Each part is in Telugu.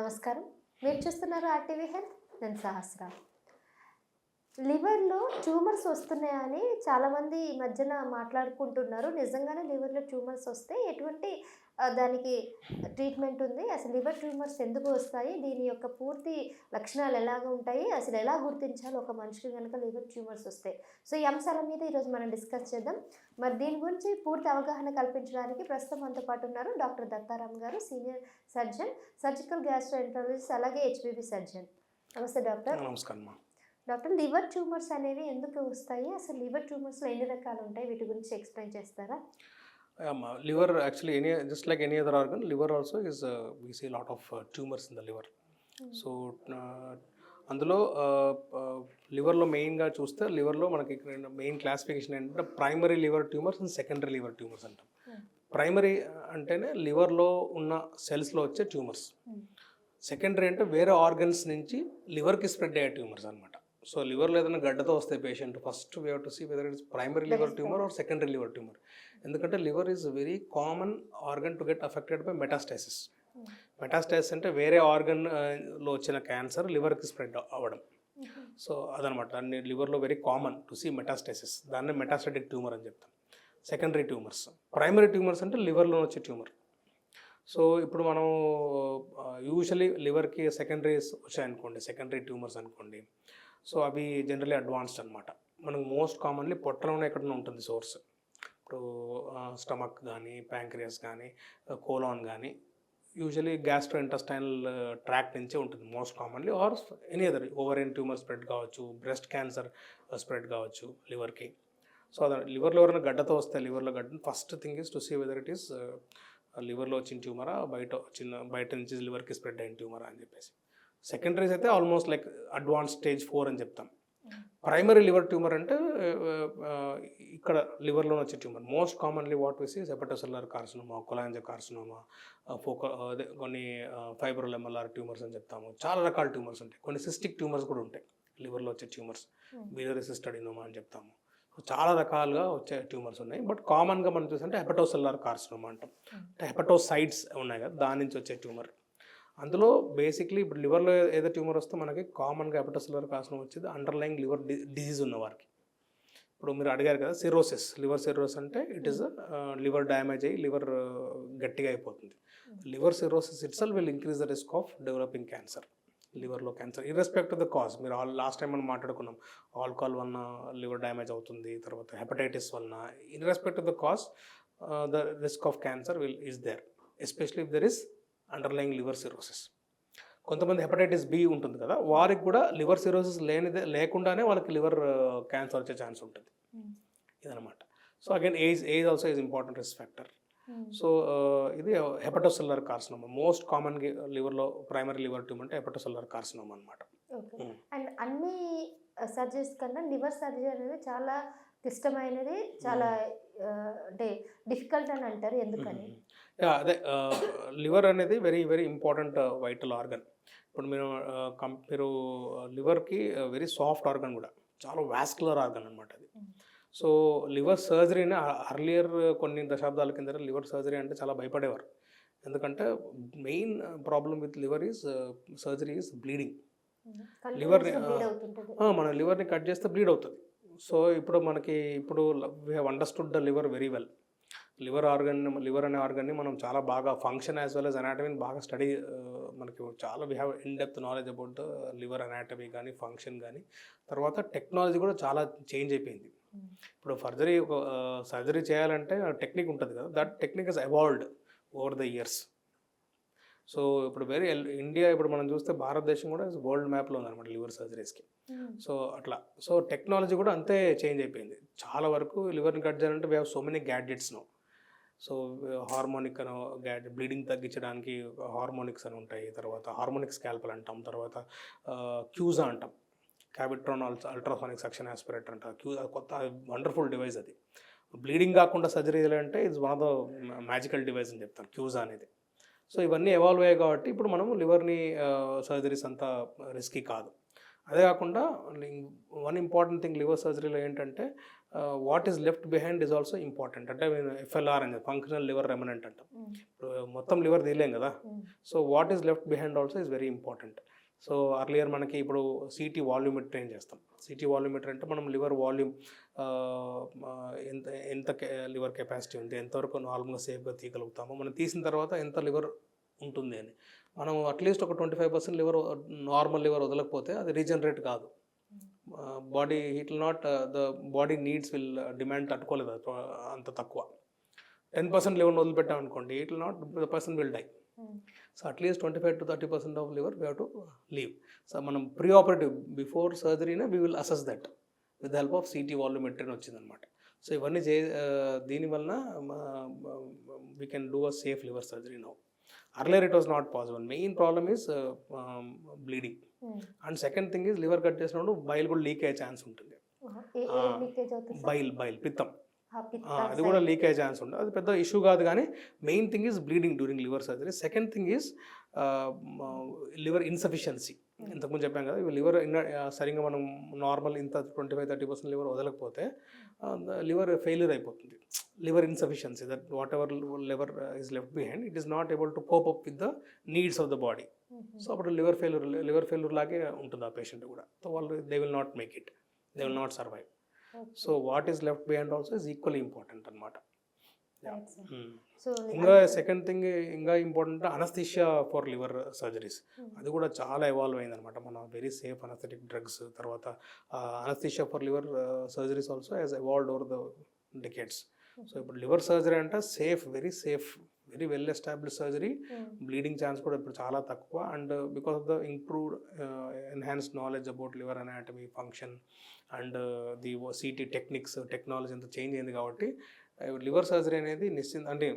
నమస్కారం. మీరు చూస్తున్నారు ఆర్టీవీ హెల్త్. నేను సహస్ర. లివర్‌లో ట్యూమర్స్ వస్తున్నాయా అని చాలామంది ఈ మధ్యన మాట్లాడుకుంటున్నారు. నిజంగానే లివర్‌లో ట్యూమర్స్ వస్తే ఎటువంటి దానికి ట్రీట్మెంట్ ఉంది? అసలు లివర్ ట్యూమర్స్ ఎందుకు వస్తాయి? దీని యొక్క పూర్తి లక్షణాలు ఎలాగా ఉంటాయి? అసలు ఎలా గుర్తించాలి ఒక మనిషికి గనక లివర్ ట్యూమర్స్ వస్తే? సో, ఈ అంశాల మీద ఈరోజు మనం డిస్కస్ చేద్దాం. మరి దీని గురించి పూర్తి అవగాహన కల్పించడానికి ప్రస్తుతం మనతో పాటు ఉన్నారు డాక్టర్ దత్తారాం గారు, సీనియర్ సర్జన్, సర్జికల్ గ్యాస్ట్రోఎంటరాలజిస్ట్, అలాగే హెచ్‌పివి సర్జన్. నమస్తే డాక్టర్. నమస్కారం అమ్మా. డాక్టర్, లివర్ ట్యూమర్స్ అనేవి ఎందుకు వస్తాయి? అసలు లివర్ ట్యూమర్స్‌లో ఎన్ని రకాలు ఉంటాయి? వీటి గురించి ఎక్స్‌ప్లెయిన్ చేస్తారా? Liver actually just like any other organ, liver also is we see a lot of tumors in the liver. So అందులో లివర్లో మెయిన్గా చూస్తే లివర్లో మనకి మెయిన్ క్లాసిఫికేషన్ ఏంటంటే primary liver tumours and secondary liver tumours అంటాం. ప్రైమరీ అంటేనే లివర్లో ఉన్న సెల్స్లో వచ్చే ట్యూమర్స్. సెకండరీ అంటే వేరే ఆర్గన్స్ నుంచి లివర్కి స్ప్రెడ్ అయ్యే ట్యూమర్స్ అనమాట. సో లివర్లో ఏదైనా గడ్డతో వస్తే patient first we have to see whether it's primary liver tumour or secondary liver tumour. ఎందుకంటే liver is very common organ to get affected by metastasis. Metastasis అంటే వేరే ఆర్గన్లో వచ్చిన క్యాన్సర్ లివర్కి స్ప్రెడ్ అవ్వడం. సో అదనమాట, దాన్ని లివర్లో very common to see metastasis. దాన్ని మెటాస్టాటిక్ ట్యూమర్ అని చెప్తాం. Secondary tumours. ప్రైమరీ ట్యూమర్స్ అంటే లివర్లో వచ్చే ట్యూమర్. సో ఇప్పుడు మనం యూజువలీ లివర్కి సెకండరీస్ వచ్చాయనుకోండి, సెకండరీ ట్యూమర్స్ అనుకోండి, సో అవి జనరలీ అడ్వాన్స్డ్ అనమాట. మనకు మోస్ట్ కామన్లీ పొట్టలోనే ఎక్కడైనా ఉంటుంది సోర్స్. ఇప్పుడు స్టమక్ కానీ, ప్యాంక్రియాస్ కానీ, కోలాన్ కానీ, యూజువలీ గ్యాస్ట్రోఇంటెస్టైనల్ ట్రాక్ట్ నుంచే ఉంటుంది most commonly. Or any other ovarian tumour spread కావచ్చు, బ్రెస్ట్ క్యాన్సర్ స్ప్రెడ్ కావచ్చు లివర్కి. సో అదే లివర్లో ఎవరైనా గడ్డతో వస్తే లివర్లో గడ్డ first thing is to see whether it is లివర్లో వచ్చిన ట్యూమరా, బయట నుంచి లివర్కి స్ప్రెడ్ అయిన ట్యూమరా అని చెప్పేసి. సెకండరీస్ అయితే ఆల్మోస్ట్ లైక్ అడ్వాన్స్ స్టేజ్ 4 అని చెప్తాం. ప్రైమరీ లివర్ ట్యూమర్ అంటే ఇక్కడ లివర్లో వచ్చే ట్యూమర్. మోస్ట్ కామన్లీ వాట్ విస్ is hepatocellular carcinoma, cholangio carcinoma, అదే కొన్ని ఫైబ్రోల్ ఎంఎల్ఆర్ ట్యూమర్స్ అని చెప్తాము. చాలా రకాల ట్యూమర్స్ ఉంటాయి. కొన్ని సిస్టిక్ ట్యూమర్స్ కూడా ఉంటాయి లివర్లో వచ్చే ట్యూమర్స్, బిలియరీ సిస్ట్ అడినోమా అని చెప్తాము. చాలా రకాలుగా వచ్చే ట్యూమర్స్ ఉన్నాయి. బట్ కామన్గా మనం చూస్తుంటే హెపటోసెల్యులర్ కార్సినోమా అంటాం. అంటే హెపటోసైట్స్ ఉన్నాయి కదా, దాని నుంచి వచ్చే ట్యూమర్. అందులో బేసిక్లీ ఇప్పుడు లివర్లో ఏదో ట్యూమర్ వస్తే మనకి కామన్గా హెపటోసెల్యులర్ కార్సినోమా వచ్చేది అండర్లైంగ్ లివర్ డిసీజ్ ఉన్న వారికి. ఇప్పుడు మీరు అడిగారు కదా సిరోసిస్, లివర్ సిరోసిస్ అంటే ఇట్ ఈస్ లివర్ డ్యామేజ్ అయ్యి లివర్ గట్టిగా అయిపోతుంది. Liver cirrhosis itself will increase the risk of developing cancer. లివర్లో cancer irrespect of the cause. మీరు లాస్ట్ టైం మనం మాట్లాడుకున్నాం, ఆల్కహాల్ వలన లివర్ డ్యామేజ్ అవుతుంది, తర్వాత హెపటైటిస్ వలన. Irrespect of the cause the risk of cancer is there, especially if there is underlying liver cirrhosis. కొంతమంది హెపటైటిస్ బి ఉంటుంది కదా, వారికి కూడా లివర్ సిరోసిస్ లేకుండానే వాళ్ళకి లివర్ క్యాన్సర్ వచ్చే ఛాన్స్ ఉంటుంది. ఇదనమాట. So again age also is important risk factor. So ఇది హెపటోసెల్యులర్ కార్సినోమా. మోస్ట్ కామన్ లివర్లో ప్రైమరీ లివర్ ట్యూమర్ అంటే హెపటోసెల్యులర్ కార్సినోమా అనమాట. అండ్ అన్ని సర్జరీస్ కన్నా లివర్ సర్జరీ అనేది చాలా క్లిష్టమైనది, చాలా అంటే డిఫికల్ట్ అని అంటారు. ఎందుకని? అదే లివర్ అనేది very very important vital organ. ఇప్పుడు మీరు లివర్కి వెరీ సాఫ్ట్ ఆర్గన్ కూడా, చాలా వాస్కులర్ ఆర్గన్ అనమాట అది. సో లివర్ సర్జరీని అర్లియర్ కొన్ని దశాబ్దాల కింద లివర్ సర్జరీ అంటే చాలా భయపడేవారు. ఎందుకంటే main problem with liver is surgery is bleeding. లివర్ని మన లివర్ని కట్ చేస్తే బ్లీడ్ అవుతుంది. సో ఇప్పుడు we have understood the liver very well. Liver అనే ఆర్గన్ని మనం చాలా బాగా ఫంక్షన్ యాజ్ వెల్ యాజ్ అనాటమీని బాగా స్టడీ, మనకి చాలా we have in depth knowledge about the liver anatomy కానీ, ఫంక్షన్ కానీ. తర్వాత టెక్నాలజీ కూడా చాలా చేంజ్ అయిపోయింది. ఇప్పుడు సర్జరీ చేయాలంటే టెక్నిక్ ఉంటుంది కదా, that technique is evolved over the years. So ఇప్పుడు ఇండియా ఇప్పుడు మనం చూస్తే భారతదేశం కూడా వరల్డ్ మ్యాప్లో ఉందన్నమాట లివర్ సర్జరీస్కి. సో అట్లా టెక్నాలజీ కూడా అంతే చేంజ్ అయిపోయింది. చాలా వరకు లివర్ని కట్ చేయాలంటే we have so many gadgets no. So harmonic అని గ్యాడ్జెట్, బ్లీడింగ్ తగ్గించడానికి హార్మోనిక్స్ అని ఉంటాయి. తర్వాత హార్మోనిక్ స్కాల్పల్ అంటాం. తర్వాత క్యూజా అంటాం, క్యావిట్రాన్ అల్ట్రాసానిక్ సక్షన్ యాస్పిరేటర్ అంటారు. కొత్త వండర్ఫుల్ డివైస్ అది. బ్లీడింగ్ కాకుండా సర్జరీ అంటే it's one of the magical device అని చెప్తాను క్యూజా అనేది. సో ఇవన్నీ ఎవాల్వ్ అయ్యాయి కాబట్టి ఇప్పుడు మనము లివర్ని సర్జరీస్ అంతా రిస్కీ కాదు. అదే కాకుండా వన్ ఇంపార్టెంట్ థింగ్ లివర్ సర్జరీలో ఏంటంటే what is left behind is also important. అంటే ఎఫ్ఎల్ఆర్ అనేది ఫంక్షనల్ లివర్ రెమనెంట్ అంటాం. మొత్తం లివర్ తీయలేం కదా. So what is left behind also is very important. So earlier మనకి ఇప్పుడు సిటీ వాల్యూమెట్రీ అని చేస్తాం. సిటీ వాల్యూమెట్రీ అంటే మనం లివర్ వాల్యూమ్ ఎంత ఎంత లివర్ కెపాసిటీ ఉంది, ఎంతవరకు నార్మల్గా సేఫ్గా తీయగలుగుతామో, మనం తీసిన తర్వాత ఎంత లివర్ ఉంటుంది అని. మనం అట్లీస్ట్ ఒక 25% లివర్ నార్మల్ లివర్ వదలకపోతే అది రీజనరేట్ కాదు. Body it will not the body needs will demand తట్టుకోలేదు అంత తక్కువ. 10% లివర్ని వదిలిపెట్టామనుకోండి, it will not the person will die. So at least 25 to 30% of liver we have to leave. So మనం ప్రీ ఆపరేటివ్ బిఫోర్ సర్జరీనే we will assess that with help of CT volumetry అని వచ్చిందనమాట. సో ఇవన్నీ దీనివల్ల we can do a safe liver surgery now. Earlier it was not possible. Main problem is bleeding. And second thing is liver cut చేసినప్పుడు బైల్ కూడా లీక్ అయ్యే ఛాన్స్ ఉంటుంది. బైల్ పిత్తం అది కూడా లీక్ అయ్యే ఛాన్స్ ఉంటుంది. అది పెద్ద ఇష్యూ కాదు, కానీ main thing is bleeding during liver surgery. Second thing is liver insufficiency. ఇంతకుముందు చెప్పాం కదా, లివర్ సరిగ్గా మనం నార్మల్ ఇంత 25-30% లివర్ వదలకపోతే లివర్ ఫెయిల్యూర్ అయిపోతుంది. Liver insufficiency, that what ever liver is left behind, it is not able to cope up with the needs of the body. So అప్పుడు లివర్ ఫెయిల్యూర్ లాగే ఉంటుంది ఆ పేషెంట్ కూడా. సో వాళ్ళు they will not make it, they will not survive. So what is left behind also is equally important అనమాట. ఇంకా సెకండ్ థింగ్ ఇంకా important anaesthesia for liver surgeries. అది కూడా చాలా ఎవాల్వ్ అయింది అనమాట. మన వెరీ సేఫ్ అనస్థెటిక్ డ్రగ్స్ తర్వాత anaesthesia for liver surgeries also has evolved over the decades. So ఇప్పుడు లివర్ సర్జరీ అంటే safe, very safe, very well establish surgery. Bleeding chance కూడా ఇప్పుడు చాలా తక్కువ. And because of the improved enhanced knowledge about liver anatomy, function and the city techniques, technology అంతా చేంజ్ అయింది కాబట్టి లివర్ సర్జరీ అనేది అంటే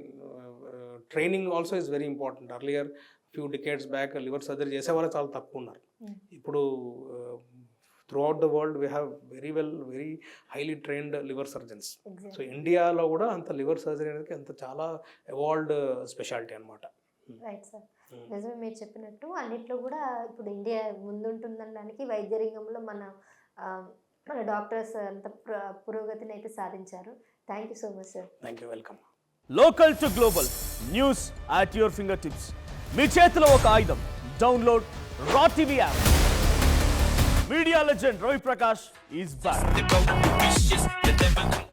training also is very important. Earlier few decades back liver surgery చేసేవాళ్ళు చాలా తక్కువ ఉన్నారు. ఇప్పుడు throughout the world we have very highly trained liver surgeons. So ఇండియాలో కూడా అంత లివర్ సర్జరీ అనేది అంత చాలా ఎవాల్వ్డ్ స్పెషాలిటీ అనమాట. రైట్ సార్, నిజమే మీరు చెప్పినట్టు. అన్నిట్లో కూడా ఇప్పుడు ఇండియా ముందుంటుందనడానికి వైద్య రంగంలో మన డాక్టర్స్ అంత పురోగతిని అయితే సాధించారు. Thank you so much sir. Thank you, welcome. Local to global news at your finger tips. మీ చేతిలో ఒక ఆయుధం. Download Raw TV app. Media legend Ravi Prakash is back.